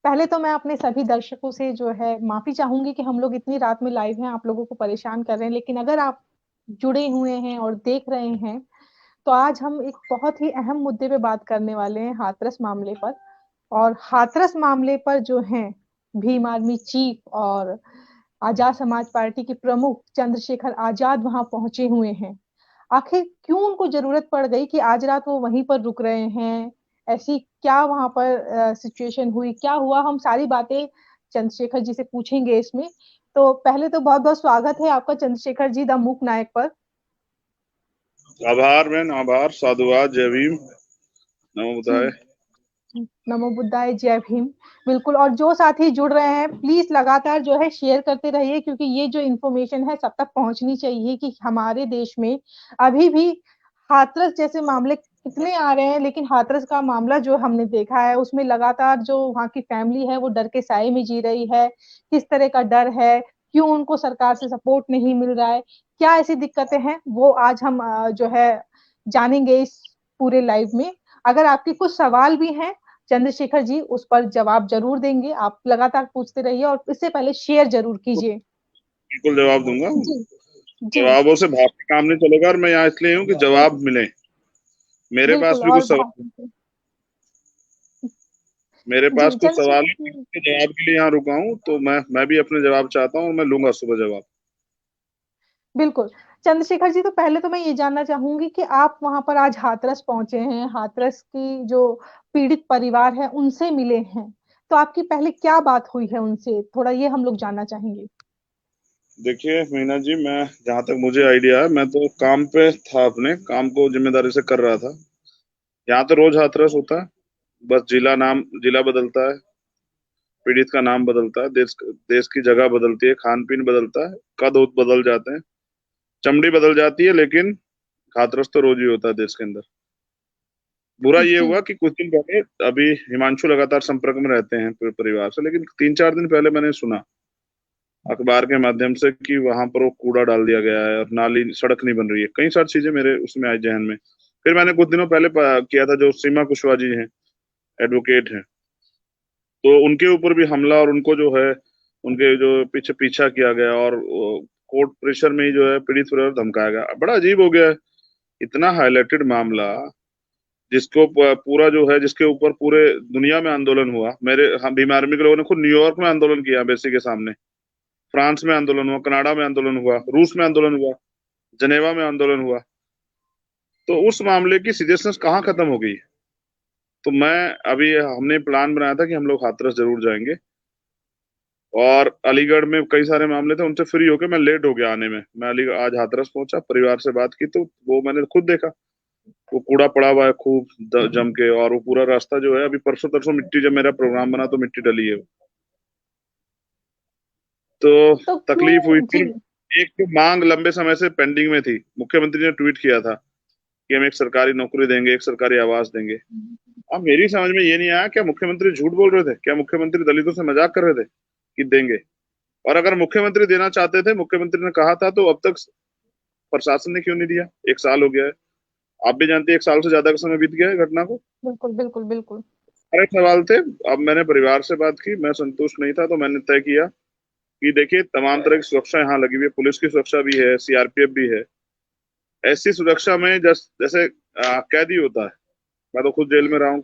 पहले तो मैं अपने सभी दर्शकों से जो है माफी चाहूंगी कि हम लोग इतनी रात में लाइव हैं, आप लोगों को परेशान कर रहे हैं। लेकिन अगर आप जुड़े हुए हैं और देख रहे हैं, तो आज हम एक बहुत ही अहम मुद्दे पे बात करने वाले हैं, हाथरस मामले पर। और हाथरस मामले पर जो है भीम आर्मी चीफ और आजाद समाज पार्टी के प्रमुख चंद्रशेखर आजाद वहां पहुंचे हुए हैं। आखिर क्यों उनको जरूरत पड़ गई कि आज रात वो वहीं पर रुक रहे हैं? ऐसी क्या वहां पर सिचुएशन हुई, क्या हुआ, हम सारी बातें चंद्रशेखर जी से पूछेंगे इसमें। तो पहले तो बहुत बहुत स्वागत है आपका चंद्रशेखर जी, द मूक नायक पर। आभार बहन, आभार, साधुवाद, जय भीम, नमो बुद्धाय। नमो बुद्धाय, जय भीम। बिल्कुल, और जो साथी जुड़ रहे हैं प्लीज लगातार जो है शेयर करते रहिए, क्योंकि ये जो इन्फॉर्मेशन है सब तक पहुंचनी चाहिए कि हमारे देश में अभी भी हाथरस जैसे मामले कितने आ रहे हैं, लेकिन हाथरस का मामला जो हमने देखा है उसमें लगातार जो वहाँ की फैमिली है वो डर के साए में जी रही है। किस तरह का डर है, क्यों उनको सरकार से सपोर्ट नहीं मिल रहा है, क्या ऐसी दिक्कतें हैं, वो आज हम जो है जानेंगे इस पूरे लाइव में। अगर आपके कुछ सवाल भी हैं चंद्रशेखर जी, उस पर जवाब जरूर देंगे। आप लगातार पूछते रहिए और इससे पहले शेयर जरूर कीजिए। बिल्कुल जवाब दूंगा। जी जी। जवाबों से भाग के काम नहीं चलेगा, और मैं यहाँ इसलिए हूँ कि जवाब मिले। मेरे पास बिल्कुल। भी और कुछ सवाल, मेरे जी पास कुछ सवाल है, चंद्रशेखर। इसके जवाब के लिए यहाँ रुका हूँ, तो मैं भी अपने जवाब चाहता हूँ, और मैं लूंगा सुबह जवाब। बिल्कुल। चंद्रशेखर जी, तो पहले तो मैं ये जानना चाहूंगी कि आप वहां पर आज हाथरस पहुंचे हैं, हाथरस की जो पीड़ित परिवार है उनसे मिले हैं, तो आपकी पहले क्या बात हुई है उनसे, थोड़ा ये हम लोग जानना चाहेंगे। देखिए मीना जी, मैं जहाँ तक मुझे आइडिया है, मैं तो काम पे था, अपने काम को जिम्मेदारी से कर रहा था। यहाँ तो रोज हाथरस होता है, बस जिला बदलता है, पीड़ित का नाम बदलता है, देश देश की जगह बदलती है, खान पीन बदलता है, कद ओद बदल जाते हैं, चमड़ी बदल जाती है, लेकिन हाथरस तो रोज ही होता है देश के अंदर। बुरा ये जी हुआ कि कुछ दिन पहले, अभी हिमांशु लगातार संपर्क में रहते हैं परिवार से, लेकिन 3-4 दिन पहले मैंने सुना अखबार के माध्यम से कि वहां पर वो कूड़ा डाल दिया गया है, और नाली सड़क नहीं बन रही है, कई सारी चीजें मेरे उसमें आई जहन में। फिर मैंने कुछ दिनों पहले किया था, जो सीमा कुशवाहा जी हैं, एडवोकेट हैं, तो उनके ऊपर भी हमला, और उनको जो है उनके जो पीछे पीछा किया गया, और कोर्ट प्रेशर में ही जो है पीड़ित परिवार धमकाया गया। बड़ा अजीब हो गया है, इतना हाईलाइटेड मामला, जिसको पूरा जो है, जिसके ऊपर पूरे दुनिया में आंदोलन हुआ। हम भीम आर्मी के लोगों ने खुद न्यूयॉर्क में आंदोलन किया, बेसी के सामने, फ्रांस में आंदोलन हुआ, कनाडा में आंदोलन हुआ, रूस में आंदोलन हुआ, जनेवा में आंदोलन हुआ। तो उस मामले की सीरियसनेस कहाँ खत्म हो गई? तो मैं अभी हमने प्लान बनाया था कि हम लोग हाथरस जरूर जाएंगे, और अलीगढ़ में कई सारे मामले थे, उनसे फ्री होके मैं लेट हो गया आने में। मैं अलीगढ़ आज हाथरस पहुंचा, परिवार से बात की, तो वो मैंने खुद देखा, वो कूड़ा पड़ा हुआ है खूब जम के, और वो पूरा रास्ता जो है, अभी परसों तरसों मिट्टी, जब मेरा प्रोग्राम बना तो मिट्टी डली है। तो तो तकलीफ हुई। क्यों जी। फिर एक तो मांग लंबे समय से पेंडिंग में थी, मुख्यमंत्री ने ट्वीट किया था कि हम एक सरकारी नौकरी देंगे, एक सरकारी आवास देंगे। अब मेरी समझ में ये नहीं आया, क्या मुख्यमंत्री झूठ बोल रहे थे? क्या मुख्यमंत्री दलितों से मजाक कर रहे थे कि देंगे? और अगर मुख्यमंत्री देना चाहते थे, मुख्यमंत्री ने कहा था, तो अब तक प्रशासन ने क्यों नहीं दिया? 1 साल हो गया है, आप भी जानते हैं, 1 साल से ज्यादा का समय बीत गया है घटना को। बिल्कुल बिल्कुल बिल्कुल। सारे सवाल थे। अब मैंने परिवार से बात की, मैं संतुष्ट नहीं था, तो मैंने तय किया कि देखिए, तमाम तरह की सुरक्षा यहाँ लगी हुई है, पुलिस की सुरक्षा भी है, सीआरपीएफ भी है। ऐसी सुरक्षा में जैसे कैदी होता है, मैं तो खुद जेल में रहा हूँ,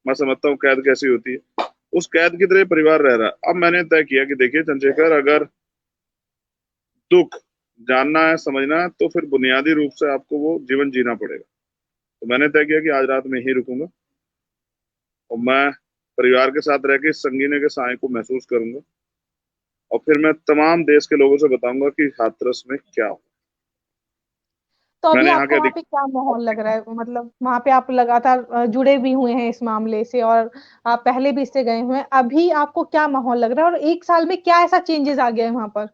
मैं समझता हूँ कैद कैसी होती है। उस कैद की तरह परिवार रह रहा है। अब मैंने तय किया कि देखिए चंद्रशेखर, अगर दुख जानना है, समझना है, तो फिर बुनियादी रूप से आपको वो जीवन जीना पड़ेगा। तो मैंने तय किया कि आज रात में ही रुकूंगा, और मैं परिवार के साथ रह के इस संगीने के साय को महसूस करूंगा, और फिर मैं तमाम देश के लोगों से बताऊंगा कि हाथरस में क्या हो। तो अभी मैंने यहाँ आपको के वहां पे क्या माहौल लग रहा है, मतलब वहां पे आप लगातार जुड़े भी हुए हैं इस मामले से, और आप पहले भी इससे गए हुए हैं, अभी आपको क्या माहौल लग रहा है, और एक साल में क्या ऐसा चेंजेस आ गया है वहां पर?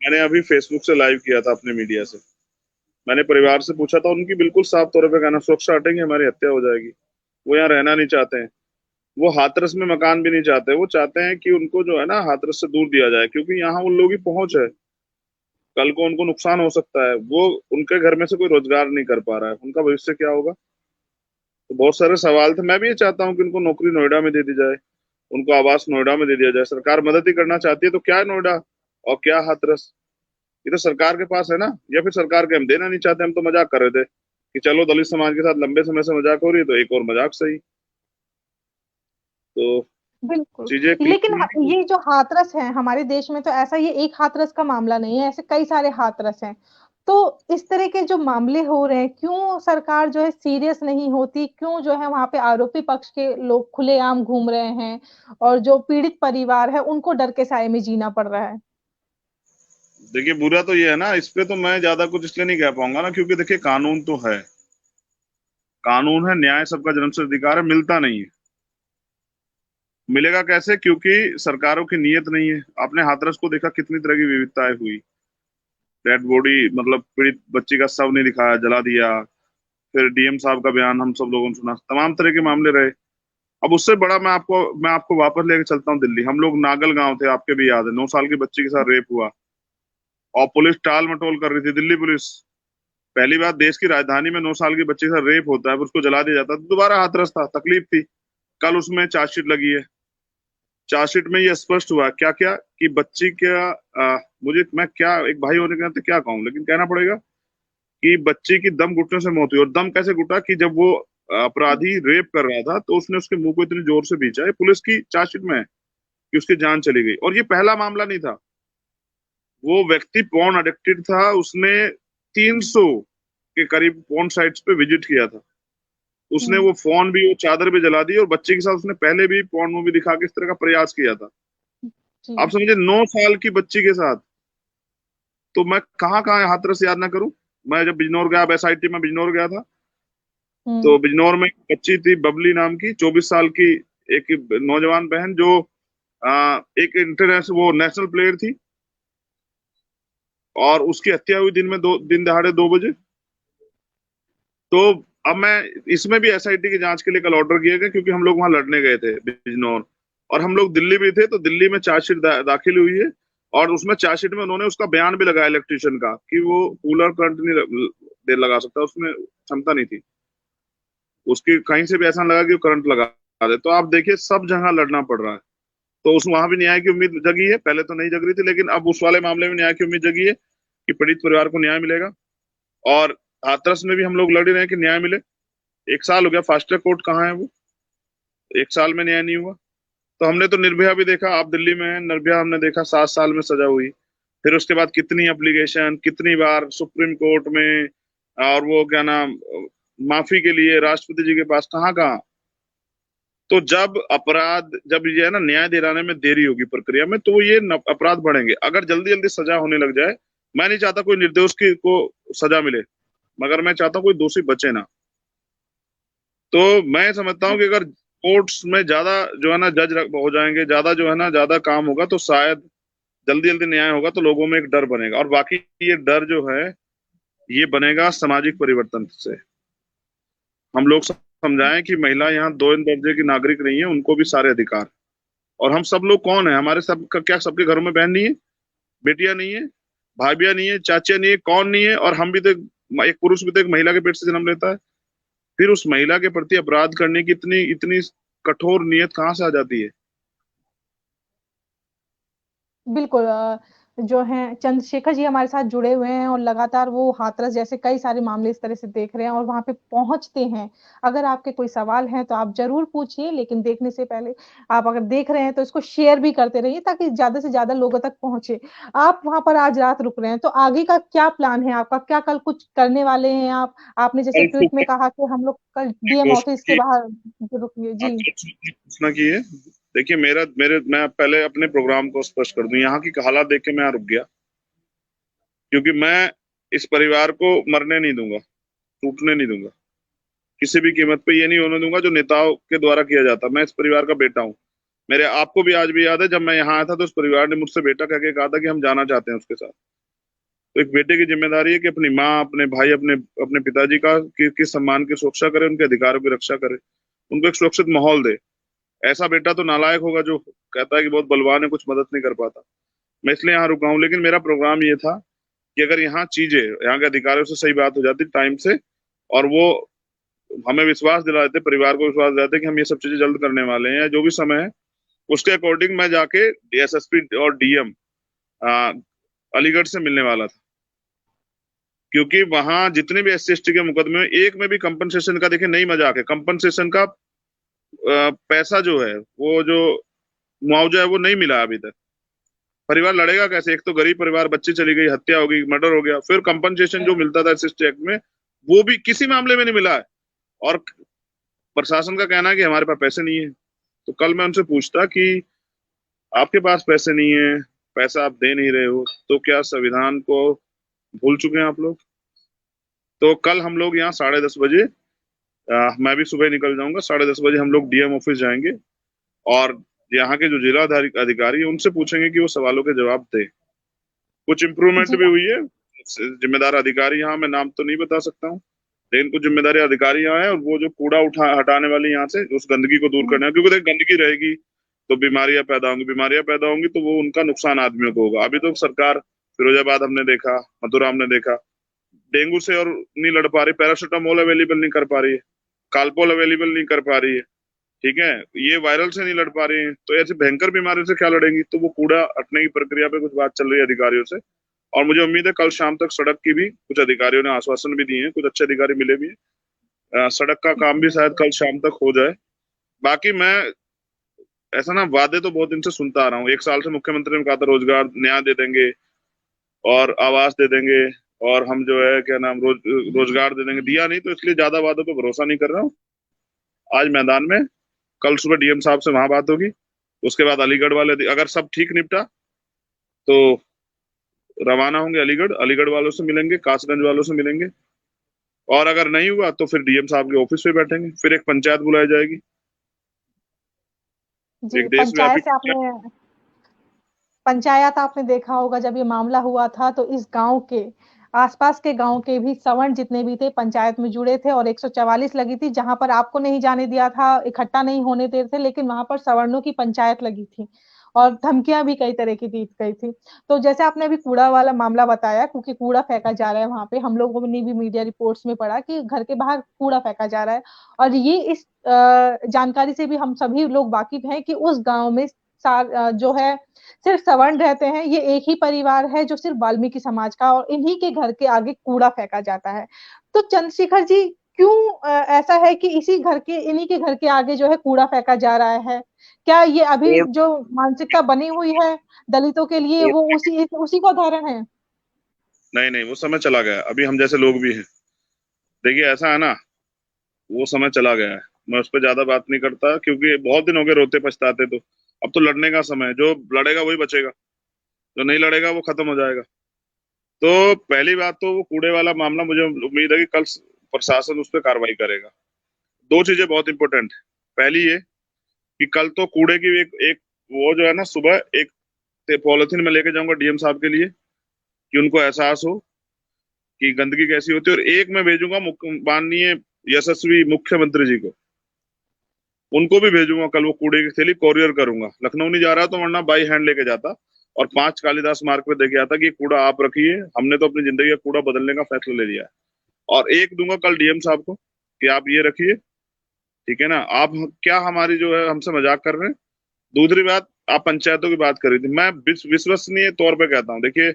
मैंने अभी फेसबुक से लाइव किया था अपने मीडिया से। मैंने परिवार से पूछा था, उनकी बिल्कुल साफ तौर पे कहना, सुरक्षा हटेंगे हमारी हत्या हो जाएगी। वो यहाँ रहना नहीं चाहते हैं, वो हाथरस में मकान भी नहीं चाहते, वो चाहते हैं कि उनको जो है ना हाथरस से दूर दिया जाए, क्योंकि यहाँ उन लोगों की पहुंच है, कल को उनको नुकसान हो सकता है। वो उनके घर में से कोई रोजगार नहीं कर पा रहा है, उनका भविष्य क्या होगा? तो बहुत सारे सवाल थे। मैं भी ये चाहता हूँ कि उनको नौकरी नोएडा में दे दी जाए, उनको आवास नोएडा में दे दिया जाए। सरकार मदद ही करना चाहती है तो क्या है नोएडा और क्या हाथरस, ये तो सरकार के पास है ना। या फिर सरकार के हम देना नहीं चाहते, हम तो मजाक कर रहे थे कि चलो दलित समाज के साथ लंबे समय से मजाक हो रही है तो एक और मजाक सही। तो बिल्कुल। चीजें लेकिन क्लीन। ये जो हाथरस है हमारे देश में, तो ऐसा ये एक हाथरस का मामला नहीं है, ऐसे कई सारे हाथरस हैं। तो इस तरह के जो मामले हो रहे हैं, क्यों सरकार जो है सीरियस नहीं होती, क्यों जो है वहां पे आरोपी पक्ष के लोग खुलेआम घूम रहे हैं और जो पीड़ित परिवार है उनको डर के साए में जीना पड़ रहा है। देखिए बुरा तो ये है ना, इस पे तो मैं ज्यादा कुछ इसलिए नहीं कह पाऊंगा ना, क्योंकि देखिए कानून तो है, कानून है, न्याय सबका जन्मसिद्ध अधिकार है, मिलता नहीं है। मिलेगा कैसे? क्योंकि सरकारों की नीयत नहीं है। आपने हाथरस को देखा, कितनी तरह की विविधताएं हुई। डेड बॉडी, मतलब पीड़ित बच्ची का शव नहीं दिखाया, जला दिया। फिर डीएम साहब का बयान हम सब लोगों ने सुना, तमाम तरह के मामले रहे। अब उससे बड़ा मैं आपको वापस लेके चलता हूँ दिल्ली। हम लोग नागल गांव थे, आपके भी याद है, 9 साल की बच्ची के साथ रेप हुआ और पुलिस टाल मटोल कर रही थी, दिल्ली पुलिस। पहली बात, देश की राजधानी में 9 साल की बच्ची के साथ रेप होता है, फिर उसको जला दिया जाता है, तो दोबारा हाथरस था, तकलीफ थी। कल उसमें चार्जशीट लगी है। चार्जशीट में ये स्पष्ट हुआ क्या क्या कि बच्ची क्या, मुझे, मैं क्या एक भाई होने के नाते क्या कहूँ, लेकिन कहना पड़ेगा कि बच्ची की दम घुटने से मौत हुई। और दम कैसे घुटा कि जब वो अपराधी रेप कर रहा था तो उसने उसके मुंह को इतनी जोर से खींचा, है पुलिस की चार्जशीट में है कि उसकी जान चली गई। और ये पहला मामला नहीं था, वो व्यक्ति पॉर्न अडिक्टेड था, उसने 300 के करीब पॉर्न साइट्स पे विजिट किया था। उसने हम्म। वो फोन भी, वो चादर भी जला दी, और बच्चे के साथ उसने पहले भी पॉर्न मूवी दिखा के इस तरह का प्रयास किया था। जी। आप समझे, 9 साल की बच्ची के साथ। तो मैं कहाँ कहाँ हाथरस याद ना करूं। मैं जब बिजनौर गया, एसआईटी में बिजनौर गया था, तो हम्म। बिजनौर में एक बच्ची थी बबली नाम की, 24 साल की, एक नौजवान बहन जो एक इंटरनेशनल, वो नेशनल प्लेयर थी, और उसकी हत्या हुई दिन दहाड़े 2 बजे। तो अब मैं, इसमें भी एसआईटी की जांच के लिए कल ऑर्डर किए गए, क्योंकि हम लोग वहां लड़ने गए थे बिजनौर, और हम लोग दिल्ली भी थे, तो दिल्ली में चार्जशीट दाखिल हुई है। और उसमें चार्जशीट में उन्होंने उसका बयान भी लगाया इलेक्ट्रिशियन का, कि वो कूलर करंट नहीं दे लगा सकता, उसमें क्षमता नहीं थी उसकी, कहीं से भी ऐसा लगा कि वो करंट लगा दे। तो आप देखिए, सब जगह लड़ना पड़ रहा है। तो उस वहां भी न्याय की उम्मीद जगी है, पहले तो नहीं जग रही थी, लेकिन अब उस वाले मामले में न्याय की उम्मीद जगी है कि पीड़ित परिवार को न्याय मिलेगा। और हाथरस में भी हम लोग लड़ रहे हैं कि न्याय मिले। 1 साल हो गया, फास्ट ट्रैक कोर्ट कहाँ है वो? 1 साल में न्याय नहीं हुआ। तो हमने तो निर्भया भी देखा, आप दिल्ली में हैं, निर्भया हमने देखा 7 साल में सजा हुई। फिर उसके बाद कितनी एप्लीकेशन, कितनी बार सुप्रीम कोर्ट में, और वो क्या नाम, माफी के लिए राष्ट्रपति जी के पास, कहाँ कहाँ। तो जब ये है ना, न्याय दिलाने में देरी होगी प्रक्रिया में, तो ये अपराध बढ़ेंगे। अगर जल्दी जल्दी सजा होने लग जाए, मैं नहीं चाहता कोई निर्दोष की को सजा मिले, मगर मैं चाहता हूँ कोई दोषी बचे ना। तो मैं समझता हूँ कि अगर कोर्ट्स में ज्यादा जो है ना जज हो जाएंगे, ज्यादा जो है ना, ज्यादा काम होगा, तो शायद जल्दी जल्दी न्याय होगा, तो लोगों में एक डर बनेगा। और बाकी ये डर जो है, ये बनेगा सामाजिक परिवर्तन से। हम लोग समझाएं कि महिला यहाँ दो दर्जे की नागरिक नहीं है, उनको भी सारे अधिकार। और हम सब लोग कौन है, हमारे सब का क्या, सबके घरों में बहन नहीं है, बेटियां नहीं है, भाभियां नहीं है, चाचियां नहीं है, कौन नहीं है? और हम भी तो एक पुरुष भी तो एक महिला के पेट से जन्म लेता है। फिर उस महिला के प्रति अपराध करने की इतनी इतनी कठोर नियत कहाँ से आ जाती है? बिल्कुल। जो है चंद्रशेखर जी हमारे साथ जुड़े हुए हैं और लगातार वो हाथरस जैसे कई सारे मामले इस तरह से देख रहे हैं और वहां पे पहुंचते हैं। अगर आपके कोई सवाल हैं तो आप जरूर पूछिए, लेकिन देखने से पहले आप अगर देख रहे हैं तो इसको शेयर भी करते रहिए ताकि ज्यादा से ज्यादा लोगों तक पहुंचे। आप वहां पर आज रात रुक रहे हैं तो आगे का क्या प्लान है आपका, क्या कल कुछ करने वाले हैं आप? आपने जैसे कल ट्वीट में सुबह कहा कि हम लोग कल की डीएम घोषणा ऑफिस के की। बाहर रुकेंगे हाँ, जी। कल सुबह की घोषणा की है। देखिए मैं पहले अपने प्रोग्राम को स्पष्ट कर दूं, यहाँ की हालात देख के मैं यहाँ रुक गया, क्योंकि मैं इस परिवार को मरने नहीं दूंगा, टूटने नहीं दूंगा, किसी भी कीमत पे ये नहीं होने दूंगा जो नेताओं के द्वारा किया जाता। मैं इस परिवार का बेटा हूँ। मेरे आपको भी आज भी याद है, जब मैं यहाँ आया था तो उस परिवार ने मुझसे बेटा कह के कहा था कि हम जाना चाहते हैं उसके साथ। तो एक बेटे की जिम्मेदारी है कि अपनी माँ, अपने भाई, अपने अपने पिताजी का की सम्मान की सुरक्षा करे, उनके अधिकारों की रक्षा करे, उनको एक सुरक्षित माहौल दे। ऐसा बेटा तो नालायक होगा जो कहता है कि बहुत बलवान है, कुछ मदद नहीं कर पाता। मैं इसलिए यहाँ रुका हूँ। लेकिन मेरा प्रोग्राम ये था कि अगर यहाँ चीजें, यहाँ के अधिकारियों से सही बात हो जाती टाइम से, और वो हमें विश्वास दिला देते, परिवार को विश्वास दिलाते कि हम ये सब चीजें जल्द करने वाले हैं, या जो भी समय है उसके अकॉर्डिंग मैं जाके एसएसपी और डीएम अलीगढ़ से मिलने वाला था, क्योंकि वहां जितने भी SC ST के मुकदमे में एक में भी कंपनसेशन का, देखिए नई मजाक है, कंपनसेशन का पैसा जो है, वो जो मुआवजा है वो नहीं मिला अभी तक। परिवार लड़ेगा कैसे? एक तो गरीब परिवार, बच्ची चली गई, हत्या हो गई, मर्डर हो गया, फिर कंपनसेशन जो मिलता था SC ST एक्ट में वो भी किसी मामले में नहीं मिला है। और प्रशासन का कहना है कि हमारे पास पैसे नहीं है। तो कल मैं उनसे पूछता कि आपके पास पैसे नहीं है, पैसा आप दे नहीं रहे हो, तो क्या संविधान को भूल चुके हैं आप लोग? तो कल हम लोग यहाँ 10:30 बजे, मैं भी सुबह निकल जाऊंगा, 10:30 बजे हम लोग डीएम ऑफिस जाएंगे और यहाँ के जो जिला अधिकारी है उनसे पूछेंगे कि वो सवालों के जवाब दे। कुछ इम्प्रूवमेंट जी भी हुई है, जिम्मेदार अधिकारी यहाँ, मैं नाम तो नहीं बता सकता हूँ, लेकिन कुछ जिम्मेदारी अधिकारी यहाँ है, और वो जो कूड़ा हटाने वाली यहाँ से उस गंदगी को दूर करना है, क्योंकि देख गंदगी रहेगी तो बीमारियां पैदा होंगी, बीमारियां पैदा होंगी तो वो उनका नुकसान आदमियों को होगा। अभी तो सरकार, फिरोजाबाद हमने देखा, मथुरा हमने देखा, डेंगू से और नहीं लड़ पा रही, पैरासीटामोल अवेलेबल नहीं कर पा रही है, कालपोल अवेलेबल नहीं कर पा रही है, ठीक है, ये वायरल से नहीं लड़ पा रही है, तो ऐसी भयंकर बीमारी से क्या लड़ेंगी? तो वो कूड़ा हटने की प्रक्रिया पे कुछ बात चल रही है अधिकारियों से, और मुझे उम्मीद है कल शाम तक सड़क की भी कुछ अधिकारियों ने आश्वासन भी दिए हैं, कुछ अच्छे अधिकारी मिले भी हैं, सड़क का काम भी शायद कल शाम तक हो जाए। बाकी मैं ऐसा ना, वादे तो बहुत दिन से सुनता आ रहा हूँ, 1 साल से मुख्यमंत्री ने कहा था रोजगार न्याय दे देंगे और आवास दे देंगे और हम जो है क्या नाम रोजगार दे देंगे, दिया नहीं, तो इसलिए ज्यादा वादों पे भरोसा नहीं कर रहा हूँ। आज मैदान में, कल सुबह डीएम साहब से वहां बात होगी, उसके बाद अलीगढ़ वाले अगर सब ठीक निपटा तो रवाना होंगे अलीगढ़, अलीगढ़ वालों से मिलेंगे, कासगंज वालों से मिलेंगे, और अगर नहीं हुआ तो फिर डीएम साहब के ऑफिस पे बैठेंगे, फिर एक पंचायत बुलाई जाएगी, जी। एक देशव्यापी पंचायत आपने देखा होगा, जब ये मामला हुआ था तो इस गांव के, आसपास के गांव के भी सवर्ण जितने भी थे पंचायत में जुड़े थे, और 144 लगी थी, जहां पर आपको नहीं जाने दिया था, इकट्ठा नहीं होने दे रहे थे, लेकिन वहां पर सवर्णों की पंचायत लगी थी और धमकियां भी कई तरह की दी गई थी। तो जैसे आपने अभी कूड़ा वाला मामला बताया, क्योंकि कूड़ा फेंका जा रहा है वहां पे, हम लोगों ने भी मीडिया रिपोर्ट्स में पढ़ा कि घर के बाहर कूड़ा फेंका जा रहा है, और ये इस जानकारी से भी हम सभी लोग वाकिफ हैं कि उस गांव में जो है सिर्फ सवर्ण रहते हैं, ये एक ही परिवार है जो सिर्फ वाल्मीकि समाज का, और इन्हीं के घर के आगे कूड़ा फेंका जाता है। तो चंद्रशेखर जी, क्यों ऐसा है कि इसी घर के, इन्हीं के घर के आगे जो है कूड़ा फेंका जा रहा है? क्या ये अभी और, जो मानसिकता बनी हुई है दलितों के लिए, और वो उसी उसी का उदाहरण है? नहीं नहीं, वो समय चला गया, अभी हम जैसे लोग भी हैं। देखिए ऐसा है ना, वो समय चला गया है, मैं उस पर ज्यादा बात नहीं करता, क्योंकि बहुत दिन हो गए रोते पछताते, तो अब तो लड़ने का समय है, जो लड़ेगा वही बचेगा, जो नहीं लड़ेगा वो खत्म हो जाएगा। तो पहली बात तो वो कूड़े वाला मामला, मुझे उम्मीद है कि कल प्रशासन उस पर कार्रवाई करेगा। दो चीजें बहुत इंपॉर्टेंट है। पहली ये कि कल तो कूड़े की एक वो जो है ना, सुबह एक पॉलिथीन में लेके जाऊंगा डीएम साहब के लिए, कि उनको एहसास हो कि गंदगी कैसी होती है, और एक मैं भेजूंगा माननीय यशस्वी मुख्यमंत्री जी को, उनको भी भेजूंगा कल, वो कूड़े की थैली कोरियर करूंगा, लखनऊ नहीं जा रहा तो वरना बाई हैंड लेके जाता, और 5 कालिदास मार्ग पे देके आता कि ये कूड़ा आप रखिए, हमने तो अपनी जिंदगी का कूड़ा बदलने का फैसला ले लिया है। और एक दूंगा कल डीएम साहब को कि आप ये रखिए, ठीक है ना, आप क्या हमारी जो है हमसे मजाक कर रहे हैं? दूसरी बात, आप पंचायतों की बात कर रही थी, मैं विश्वसनीय तौर पे कहता हूँ, देखिए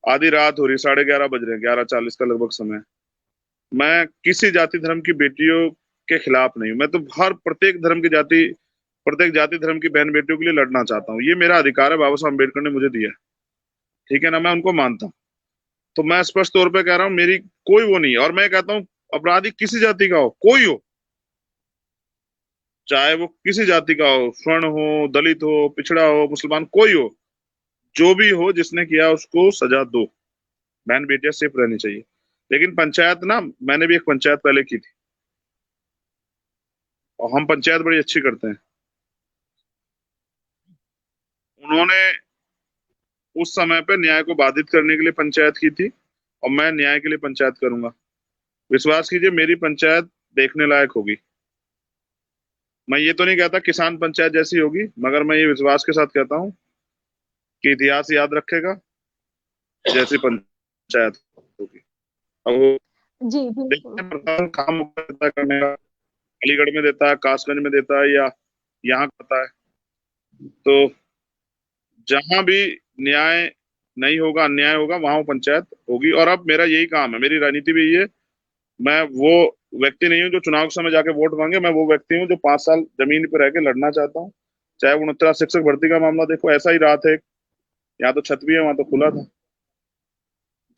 आधी रात हो रही, 11:30 बज रहे हैं, 11:40 का लगभग समय, मैं किसी जाति धर्म की बेटियों के खिलाफ नहीं हूं, मैं तो हर प्रत्येक जाति धर्म की बहन बेटियों के लिए लड़ना चाहता हूँ, ये मेरा अधिकार है, बाबा साहब अम्बेडकर ने मुझे दिया है, ठीक है ना, मैं उनको मानता हूँ। तो मैं स्पष्ट तौर पे कह रहा हूँ, मेरी कोई वो नहीं है, और मैं कहता हूँ अपराधी किसी जाति का हो, कोई हो, चाहे वो किसी जाति का हो, स्वर्ण हो, दलित हो, पिछड़ा हो, मुसलमान, कोई हो, जो भी हो, जिसने किया उसको सजा दो, बहन बेटियां सेफ रहनी चाहिए। लेकिन पंचायत ना, मैंने भी एक पंचायत पहले की थी, और हम पंचायत बड़ी अच्छी करते हैं। उन्होंने उस समय पे न्याय को बाधित करने के लिए पंचायत की थी, और मैं न्याय के लिए पंचायत करूंगा। विश्वास कीजिए मेरी पंचायत देखने लायक होगी। मैं ये तो नहीं कहता किसान पंचायत जैसी होगी, मगर मैं ये विश्वास के साथ कहता हूँ कि इतिहास याद रखेगा जैसी पंचायत होगी। अब वो जी देखते बिल्कुल। हैं प्रशासन काम देता है करने का, अलीगढ़ में देता है, कासगंज में देता है, या यहाँ करता है, तो जहां भी न्याय नहीं होगा, अन्याय होगा, वहां वो पंचायत होगी। और अब मेरा यही काम है, मेरी राजनीति भी यही है। मैं वो व्यक्ति नहीं हूँ जो चुनाव के समय जाके वोट मांगे। मैं वो व्यक्ति हूँ जो 5 साल जमीन पर रह के लड़ना चाहता हूँ। चाहे 49 शिक्षक भर्ती का मामला देखो, ऐसा ही रात है, यहाँ तो छत भी है, वहां तो खुला था।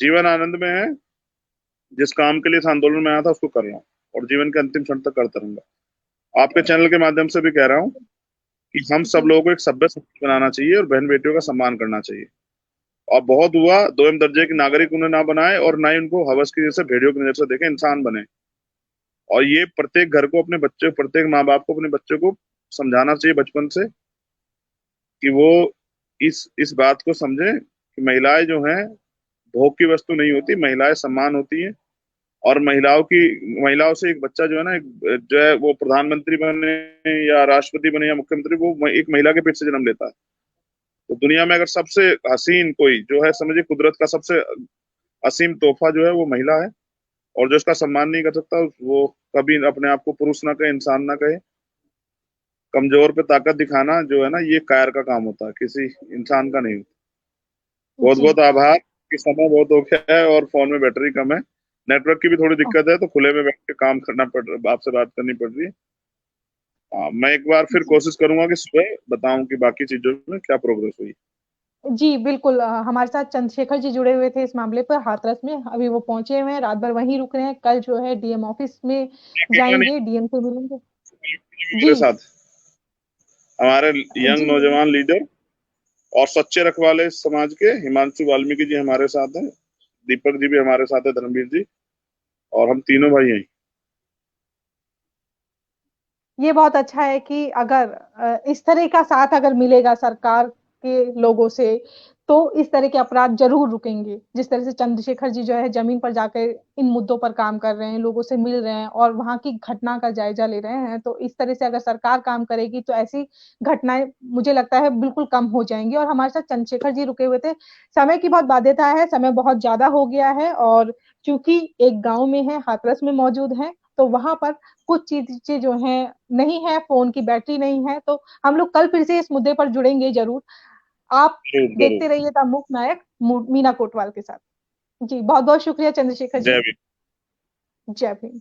जीवन आनंद में है। जिस काम के लिए इस आंदोलन में आया था उसको कर रहा हूँ, और जीवन के अंतिम क्षण तक करता रहूंगा। आपके चैनल के माध्यम से भी कह रहा हूँ कि हम सब जी लोगों को एक सभ्य समाज बनाना चाहिए और बहन बेटियों का सम्मान करना चाहिए। और बहुत हुआ दोयम दर्जे के नागरिक उन्हें ना बनाए, और ना ही उनको हवस की जैसे भेड़ियों की नजर से देखें, इंसान बने। और ये प्रत्येक घर को, अपने बच्चे, प्रत्येक माँ बाप को अपने बच्चे को समझाना चाहिए बचपन से, कि वो इस बात को समझे कि महिलाएं जो हैं भोग की वस्तु नहीं होती, महिलाएं सम्मान होती हैं। और महिलाओं से एक बच्चा जो है ना, जो है वो प्रधानमंत्री बने या राष्ट्रपति बने या मुख्यमंत्री, वो एक महिला के पेट से जन्म लेता है। तो दुनिया में अगर सबसे हसीन कोई जो है, समझिए कुदरत का सबसे असीम तोहफा जो है, वो महिला है। और जो इसका सम्मान नहीं कर सकता, वो कभी अपने आप को पुरुष ना कहे, इंसान ना कहे। कमजोर पे ताकत दिखाना जो है ना, ये कायर का काम होता है, किसी इंसान का नहीं होता। बहुत जी। बहुत आभार, कि समय बहुत हो गया है और फोन में बैटरी कम है। नेटवर्क की भी थोड़ी दिक्कत है, तो खुले में बैठ के काम करना पड़ रहा, आपसे बात करनी पड़ रही है। मैं एक बार फिर जी कोशिश करूंगा कि सुबह बताऊं कि बाकी चीजों में क्या प्रोग्रेस हुई। जी बिल्कुल। हमारे साथ चंद्रशेखर जी जुड़े हुए थे इस मामले पर हाथरस में। अभी वो पहुंचे हुए हैं, रात भर वहीं रुक रहे हैं। कल जो है डीएम ऑफिस में अकेला नहीं, जाएंगे, डीएम से मिलेंगे। मेरे जी साथ हमारे यंग जी नौजवान लीडर और सच्चे रखवाले इस समाज के हिमांशु वाल्मीकि जी हमारे साथ हैं। दीपक जी भी हमारे साथ है, धर्मवीर जी, और हम तीनों भाई हैं। ये बहुत अच्छा है कि अगर इस तरह का साथ अगर मिलेगा सरकार के लोगों से, तो इस तरह के अपराध जरूर रुकेंगे। जिस तरह से चंद्रशेखर जी जो है जमीन पर जाकर इन मुद्दों पर काम कर रहे हैं, लोगों से मिल रहे हैं और वहां की घटना का जायजा ले रहे हैं, तो इस तरह से अगर सरकार काम करेगी तो ऐसी घटनाएं मुझे लगता है बिल्कुल कम हो जाएंगी। और हमारे साथ चंद्रशेखर जी रुके हुए थे। समय की बहुत बाध्यता है, समय बहुत ज्यादा हो गया है, और चूंकि एक गांव में है, हाथरस में मौजूद है, तो वहां पर कुछ चीजें जो है नहीं है, फोन की बैटरी नहीं है, तो हम लोग कल फिर से इस मुद्दे पर जुड़ेंगे जरूर। आप जरूर जरूर। देखते रहिए द मुख नायक मीना कोटवाल के साथ। जी बहुत बहुत शुक्रिया चंद्रशेखर जी। जय जय भीम।